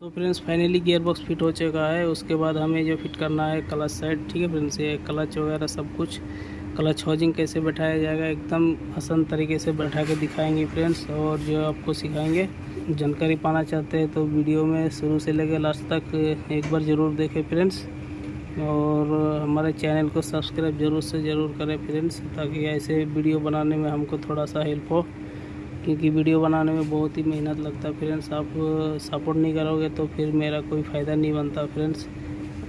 तो friends finally gear box fit हो चुका है। उसके बाद हमें जो फिट करना है क्लच साइड, ठीक है फ्रेंड्स। ये क्लच वगैरह सब कुछ, क्लच हाउसिंग कैसे बैठाया जाएगा एकदम आसान तरीके से बैठा के दिखाएंगे फ्रेंड्स। और जो आपको सिखाएंगे, जानकारी पाना चाहते हैं तो वीडियो में शुरू से लेकर लास्ट तक एक बार ज़रूर देखें फ्रेंड्स। और हमारे चैनल को सब्सक्राइब ज़रूर से ज़रूर करें फ्रेंड्स, ताकि ऐसे वीडियो बनाने में हमको थोड़ा सा हेल्प हो, क्योंकि वीडियो बनाने में बहुत ही मेहनत लगता है फ्रेंड्स। आप सपोर्ट नहीं करोगे तो फिर मेरा कोई फ़ायदा नहीं बनता फ्रेंड्स।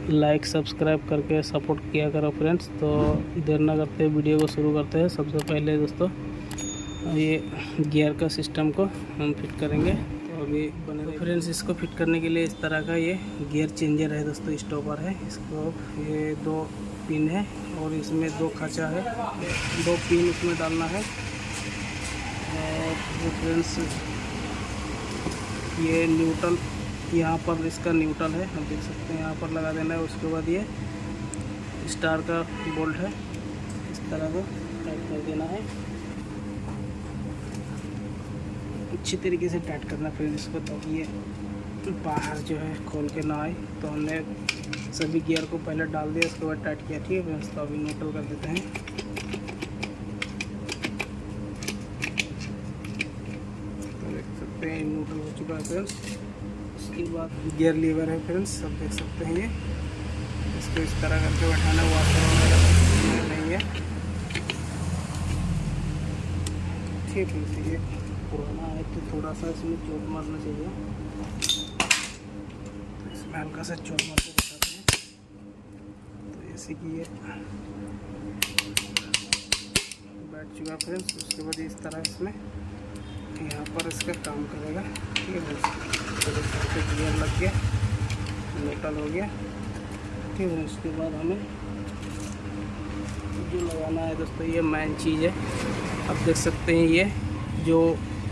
लाइक सब्सक्राइब करके सपोर्ट किया करो फ्रेंड्स। तो देर ना करते वीडियो को शुरू करते हैं। सबसे पहले दोस्तों ये गियर का सिस्टम को हम फिट करेंगे, तो अभी बने तो फ्रेंड्स इसको फिट करने के लिए इस तरह का ये गियर चेंजर है दोस्तों, स्टॉपर है। इसको ये 2 पिन है और इसमें 2 खांचा है, 2 पिन इसमें डालना है। और फ्रेंड्स ये न्यूट्रल, यहाँ पर इसका न्यूट्रल है, हम देख सकते हैं, यहाँ पर लगा देना है। उसके बाद ये स्टार का बोल्ट है, इस तरह को टाइट कर देना है, अच्छी तरीके से टाइट करना फ्रेंड्स इसको, ताकि ये बाहर जो है खोल के ना आए। तो हमने सभी गियर को पहले डाल दिया, उसके बाद टाइट किया, ठीक है फ्रेंड्स। तो अभी न्यूट्रल कर देते हैं। न्यूट्रल हो चुका है फ्रेंड्स। उसके बाद गियर लीवर है फ्रेंड्स, सब देख सकते हैं। ये इसको इस तरह करके बैठाना, वाशर वगैरह नहीं है, ठीक है। ये पुराना है तो थोड़ा सा इसमें चोट मारना चाहिए, तो इसमें हल्का सा चोट मार के बैठाते हैं। तो ऐसे कि ये बैठ चुका फ्रेंड्स। उसके बाद इस तरह इसमें यहाँ पर इसका काम करेगा, ठीक है। तो गियर लग गया, न्यूट्रल हो गया, ठीक है। उसके बाद हमें जो लगाना है दोस्तों, ये मेन चीज़ है। आप देख सकते हैं ये जो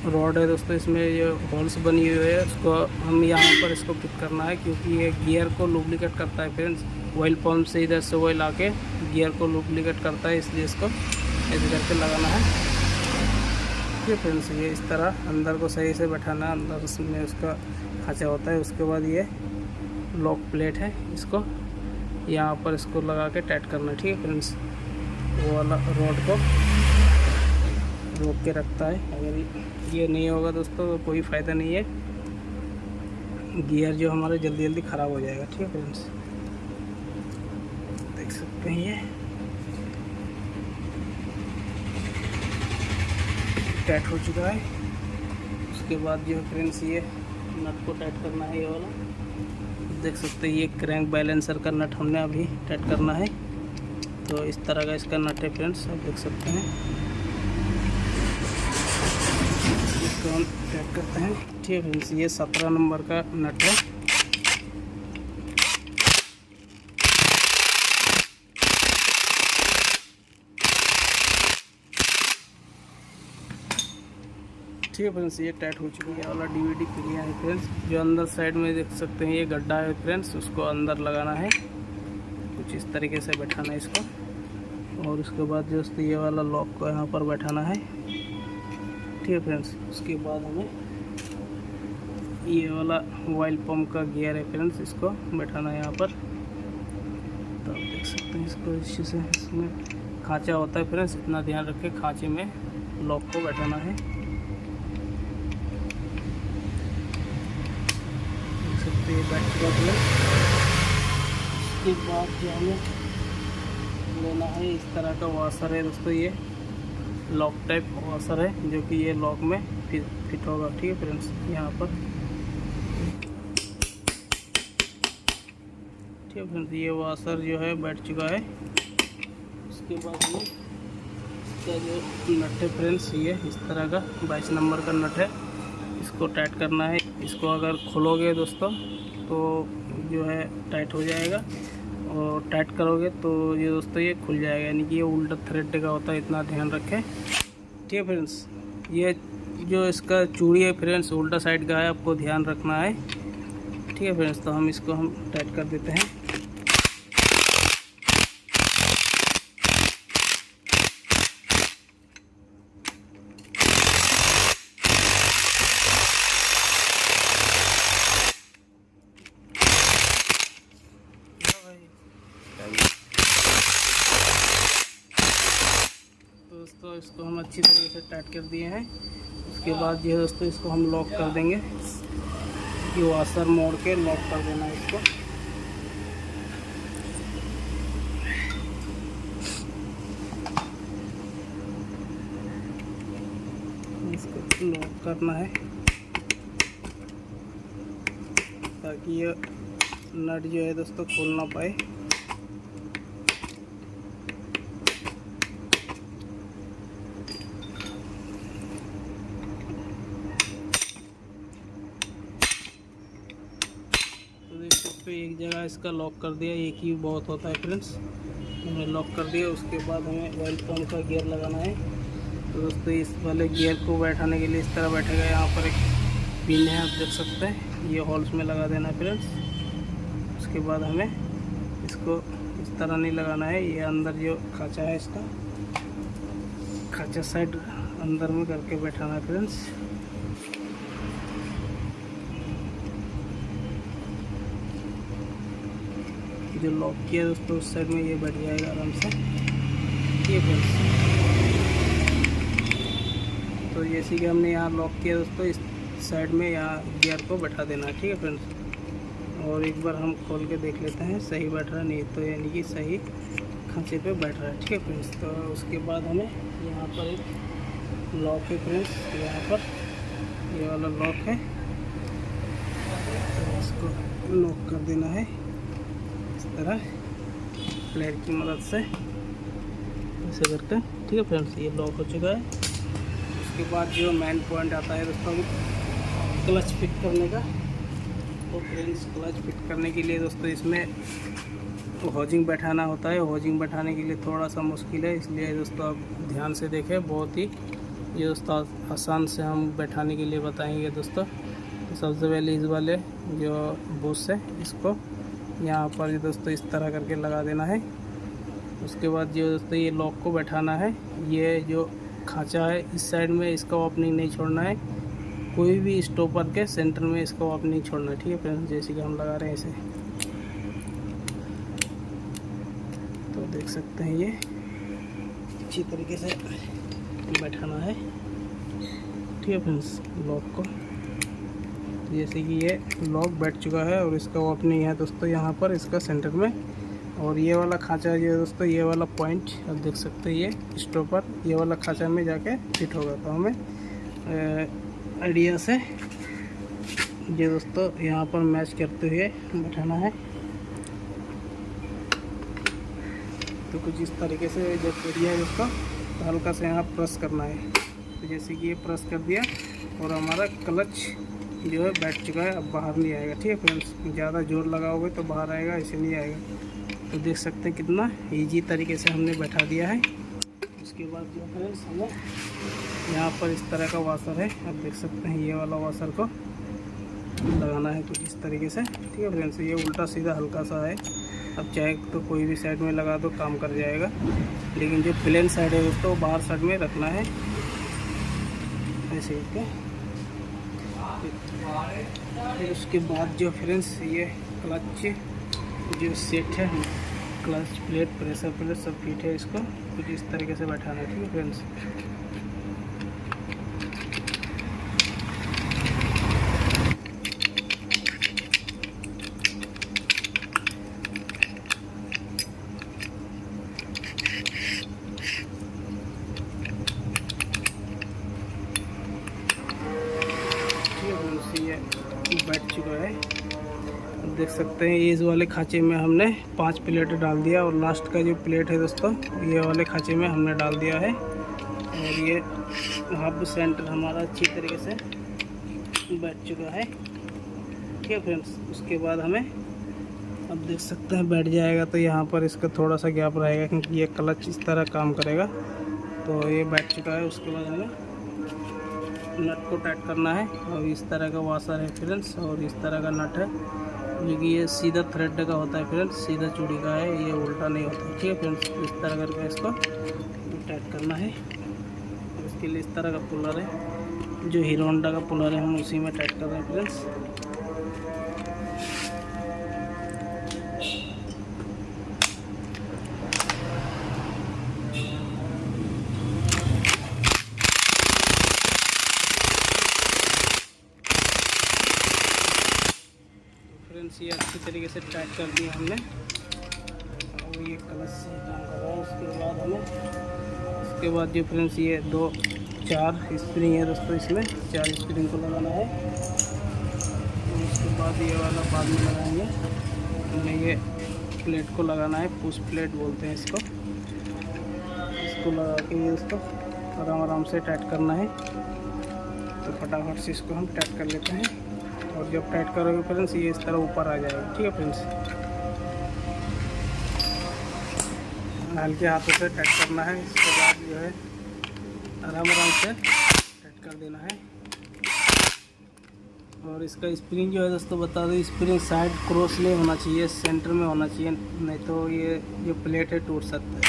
रॉड है दोस्तों, इसमें ये होल्स बनी हुई है, उसको हम यहाँ पर इसको फिट करना है, क्योंकि ये गियर को लुब्रिकेट करता है फ्रेंड्स। ऑयल पंप से इधर से ऑयल आके गियर को लुब्रिकेट करता है, इसलिए इसको ऐसे करके लगाना है, ठीक है फ्रेंड्स। ये इस तरह अंदर को सही से बैठाना, अंदर उसमें उसका खांचा होता है। उसके बाद ये लॉक प्लेट है, इसको यहाँ पर इसको लगा के टाइट करना, ठीक है फ्रेंड्स। वो वाला रॉड को रोक के रखता है। अगर ये नहीं होगा दोस्तों तो कोई फ़ायदा नहीं है, गियर जो हमारे जल्दी जल्दी ख़राब हो जाएगा, ठीक है फ्रेंड्स। देख सकते हैं ये टाइट हो चुका है। उसके बाद जो है फ्रेंड्स ये नट को टाइट करना है, ये वाला देख सकते हैं। ये क्रैंक बैलेंसर का नट हमने अभी टाइट करना है, तो इस तरह का इसका नट है फ्रेंड्स, आप देख सकते हैं। इसको हम टाइट करते हैं, ठीक है फ्रेंड्स। ये 17 नंबर का नट है। ठीक है फ्रेंड्स, ये टाइट हो चुकी है। वाला डीवीडी क्लियर है फ्रेंड्स। जो अंदर साइड में देख सकते हैं ये गड्ढा है फ्रेंड्स, उसको अंदर लगाना है, कुछ इस तरीके से बैठाना है इसको। और उसके बाद दोस्तों ये वाला लॉक को यहाँ पर बैठाना है, ठीक है फ्रेंड्स। उसके बाद हमें ये वाला ऑयल पंप का गियर है फ्रेंड्स, इसको बैठाना है यहाँ पर। तो आप देख सकते हैं इसको अच्छे से, इसमें खांचा होता है फ्रेंड्स, इतना ध्यान रखें, खांचे में लॉक को बैठाना है। ये बैठ चुका है। इसके बाद जो हमें लेना है इस तरह का वाशर है दोस्तों, ये लॉक टाइप वाशर है, जो कि ये लॉक में फिट होगा, ठीक है फ्रेंड्स। यहाँ पर ठीक है फ्रेंड्स, ये वाशर जो है बैठ चुका है। उसके बाद में इसका जो नट है फ्रेंड्स, ये इस तरह का 22 नंबर का नट है, इसको टाइट करना है। इसको अगर खोलोगे दोस्तों तो जो है टाइट हो जाएगा, और टाइट करोगे तो ये दोस्तों ये खुल जाएगा, यानी कि ये उल्टा थ्रेड का होता है, इतना ध्यान रखें, ठीक है फ्रेंड्स। ये जो इसका चूड़ी है फ्रेंड्स उल्टा साइड का है, आपको ध्यान रखना है, ठीक है फ्रेंड्स। तो हम इसको हम टाइट कर देते हैं। दोस्तों इसको हम अच्छी तरीके से टाइट कर दिए हैं। उसके बाद ये दोस्तों इसको हम लॉक कर देंगे, ये वाशर मोड़ के लॉक कर देना है इसको। इसको लॉक करना है ताकि ये नट जो है दोस्तों खोल ना पाए। तो एक जगह इसका लॉक कर दिया, एक ही बहुत होता है फ्रेंड्स, हमने लॉक कर दिया। उसके बाद हमें ऑयल पंप का गियर लगाना है। तो दोस्तों इस वाले गियर को बैठाने के लिए इस तरह बैठेगा, यहाँ पर एक पिन है आप देख सकते हैं, ये होल्स में लगा देना है फ्रेंड्स। उसके बाद हमें इसको इस तरह नहीं लगाना है, ये अंदर जो खाँचा है इसका खाँचा साइड अंदर में करके बैठाना है फ्रेंड्स। जो लॉक किया दोस्तों उस साइड में ये बैठ जाएगा आराम से, ये फ्रेंड्स। तो जैसे कि हमने यहाँ लॉक किया दोस्तों, इस साइड में यहाँ गियर को बैठा देना है, ठीक है फ्रेंड्स। और एक बार हम खोल के देख लेते हैं सही बैठ रहा नहीं तो यानी कि सही खांचे पे बैठ रहा है, ठीक है फ्रेंड्स। तो उसके बाद हमें यहाँ पर एक लॉक है फ्रेंड्स, यहाँ पर ये वाला लॉक है, तो इसको लॉक कर देना है इस तरह प्लेट की मदद से ऐसे करके, ठीक है फ्रेंड्स। ये लॉक हो चुका है। उसके बाद जो मेन पॉइंट आता है दोस्तों क्लच फिट करने का। तो फ्रेंड्स क्लच फिट करने के लिए दोस्तों इसमें होजिंग बैठाना होता है। होजिंग बैठाने के लिए थोड़ा सा मुश्किल है, इसलिए दोस्तों आप ध्यान से देखें, बहुत ही ये दोस्तों आसान से हम बैठाने के लिए बताएंगे दोस्तों। तो सबसे पहले इस वाले जो बुश है इसको यहाँ पर दोस्तों इस तरह करके लगा देना है। उसके बाद जो दोस्तों ये लॉक को बैठाना है, ये जो खांचा है इस साइड में इसका ओपनिंग नहीं छोड़ना है, कोई भी स्टॉपर के सेंटर में इसका ओपनिंग छोड़ना है, ठीक है फ्रेंड्स। जैसे कि हम लगा रहे हैं इसे, तो देख सकते हैं ये अच्छी तरीके से बैठाना है, ठीक है फ्रेंड्स लॉक को। जैसे कि ये लॉक बैठ चुका है और इसका ओपनिंग है दोस्तों यहाँ पर इसका सेंटर में। और ये वाला खांचा जो है दोस्तों, ये वाला पॉइंट आप देख सकते हैं, ये स्टॉपर ये वाला खांचा में जाके फिट होगा। तो हमें आइडिया से ये दोस्तों यहाँ पर मैच करते हुए बैठाना है। तो कुछ इस तरीके से जब एरिया है दोस्तों, तो हल्का से यहाँ प्रेस करना है। तो जैसे कि ये प्रेस कर दिया और हमारा क्लच जो है बैठ चुका है, अब बाहर नहीं आएगा, ठीक है फ्रेंड्स। ज़्यादा जोर लगाओगे तो बाहर आएगा, ऐसे नहीं आएगा। तो देख सकते हैं कितना इजी तरीके से हमने बैठा दिया है। उसके बाद जो फ्रेंड्स हमें यहाँ पर इस तरह का वाशर है, आप देख सकते हैं, ये वाला वाशर को लगाना है कुछ इस तरीके से, ठीक है फ्रेंड्स। ये उल्टा सीधा हल्का सा है, अब चाहे तो कोई भी साइड में लगा दो काम कर जाएगा, लेकिन जो प्लेन साइड है दोस्तों बाहर साइड में रखना है ऐसे करके। फिर उसके बाद जो फ्रेंड्स ये क्लच जो सेट है, क्लच प्लेट प्रेशर प्लेट सब फिट है, इसको कुछ इस तरीके से बैठाना है, ठीक है फ्रेंड्स। ये बैठ चुका है, देख सकते हैं। इस वाले खांचे में हमने 5 प्लेट डाल दिया और लास्ट का जो प्लेट है दोस्तों ये वाले खांचे में हमने डाल दिया है। और ये हाफ सेंटर हमारा अच्छी तरीके से बैठ चुका है, ठीक है फ्रेंड्स। उसके बाद हमें अब देख सकते हैं बैठ जाएगा, तो यहाँ पर इसका थोड़ा सा गैप रहेगा क्योंकि ये क्लच इस तरह काम करेगा। तो ये बैठ चुका है। उसके बाद हमें नट को टाइट करना है और इस तरह का वाशर है फ्रेंड्स, और इस तरह का नट है जो कि ये सीधा थ्रेड का होता है फ्रेंड्स, सीधा चूड़ी का है, ये उल्टा नहीं होता, ठीक है फ्रेंड्स। इस तरह करके इसको टाइट करना है। इसके लिए इस तरह का पुलर है, जो हीरो होंडा का पुलर है, हम उसी में टाइट कर रहे हैं फ्रेंड्स। फ्रेंड्स ये अच्छी तरीके से टाइट कर दिया हमने और ये क्लच से काम कर रहा है। उसके बाद जो फ्रेंड्स ये 4 स्प्रिंग है दोस्तों, इसमें 4 स्प्रिंग को लगाना है। उसके बाद ये वाला बाद में लगाएंगे। हमें ये प्लेट को लगाना है, पुश प्लेट बोलते हैं इसको लगा के ये उसको आराम से टाइट करना है। तो फटाफट से इसको हम टाइट कर लेते हैं और जब टाइट करोगे फ्रेंड्स ये इस तरह ऊपर आ जाएगा। ठीक है फ्रेंड्स, हल्के हाथों से टाइट करना है। इसके बाद जो है आराम से टाइट कर देना है। और इसका स्प्रिंग जो है दोस्तों बता दो, स्प्रिंग साइड क्रॉस नहीं होना चाहिए, सेंटर में होना चाहिए, नहीं तो ये जो प्लेट है टूट सकता है।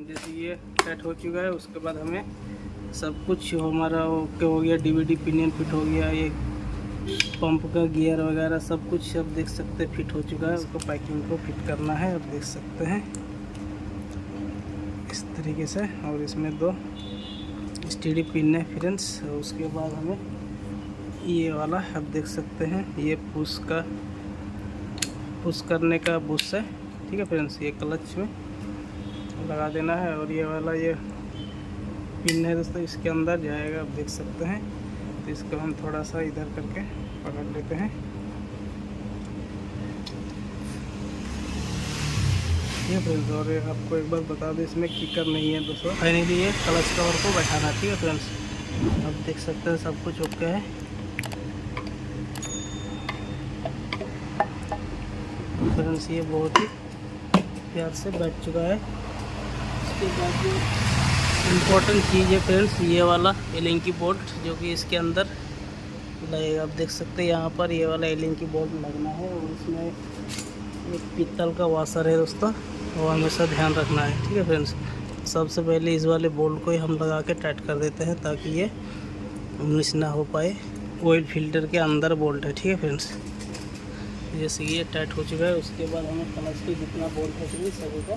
जैसे ये टाइट हो चुका है उसके बाद हमें सब कुछ हमारा ओके हो गया। डीवीडी पिनियन फिट हो गया, ये पंप का गियर वगैरह सब कुछ अब देख सकते हैं फिट हो चुका है। उसको पैकिंग को फिट करना है, अब देख सकते हैं इस तरीके से। और इसमें 2 स्टीडी पिन है फ्रेंड्स। उसके बाद हमें ये वाला अब देख सकते हैं ये पुश करने का बुश है। ठीक है फ्रेंड्स, ये क्लच में लगा देना है और ये वाला ये पिन है दोस्तों इसके अंदर जाएगा, आप देख सकते हैं। तो इसको हम थोड़ा सा इधर करके पकड़ लेते हैं। ये फ्रेंड्स, और आपको एक बार बता दें इसमें किकर नहीं है दोस्तों। फाइनली ये क्लच कवर को बैठाना। ठीक है फ्रेंड्स, आप देख सकते हैं सब कुछ ओके है। फ्रेंड्स ये बहुत ही प्यार से बैठ चुका है। इसके बाद जो इम्पोर्टेंट चीज़ है फ्रेंड्स ये वाला एलिंकी बोल्ट जो कि इसके अंदर लगेगा। आप देख सकते हैं यहाँ पर ये वाला एलिंकी बोल्ट लगना है और इसमें एक पीतल का वाशर है दोस्तों, वो हमेशा ध्यान रखना है। ठीक है फ्रेंड्स, सबसे पहले इस वाले बोल्ट को ही हम लगा के टाइट कर देते हैं ताकि ये मिस ना हो पाए। ऑयल फिल्टर के अंदर बोल्ट है। ठीक है फ्रेंड्स, जैसे ये टाइट हो चुका है उसके बाद हमें क्लच की जितना बोल्ट हो चुकी सभी का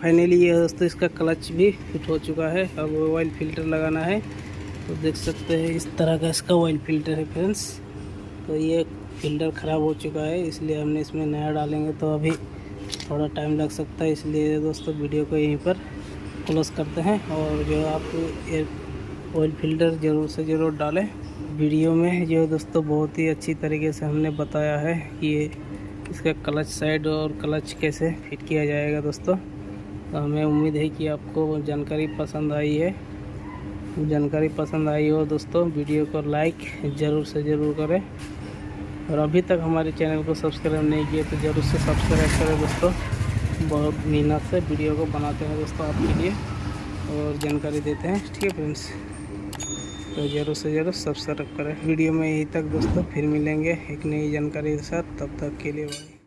फाइनली ये दोस्तों इसका क्लच भी फिट हो चुका है। अब ऑयल फिल्टर लगाना है। तो देख सकते हैं इस तरह का इसका ऑयल फिल्टर है फ्रेंड्स। तो ये फिल्टर ख़राब हो चुका है इसलिए हमने इसमें नया डालेंगे तो अभी थोड़ा टाइम लग सकता है। इसलिए दोस्तों वीडियो को यहीं पर क्लोज करते हैं और जो आप ऑयल फिल्टर ज़रूर से ज़रूर डालें। वीडियो में जो दोस्तों बहुत ही अच्छी तरीके से हमने बताया है कि इसका क्लच साइड और क्लच कैसे फिट किया जाएगा दोस्तों। तो हमें उम्मीद है कि आपको जानकारी पसंद आई है। जानकारी पसंद आई हो दोस्तों वीडियो को लाइक ज़रूर से ज़रूर करें और अभी तक हमारे चैनल को सब्सक्राइब नहीं किए तो ज़रूर से सब्सक्राइब करें दोस्तों। बहुत मेहनत से वीडियो को बनाते हैं दोस्तों आपके लिए और जानकारी देते हैं। ठीक है फ्रेंड्स, तो ज़रूर से ज़रूर सब्सक्राइब करें। वीडियो में यहीं तक दोस्तों, फिर मिलेंगे एक नई जानकारी के साथ। तब तक के लिए बाय।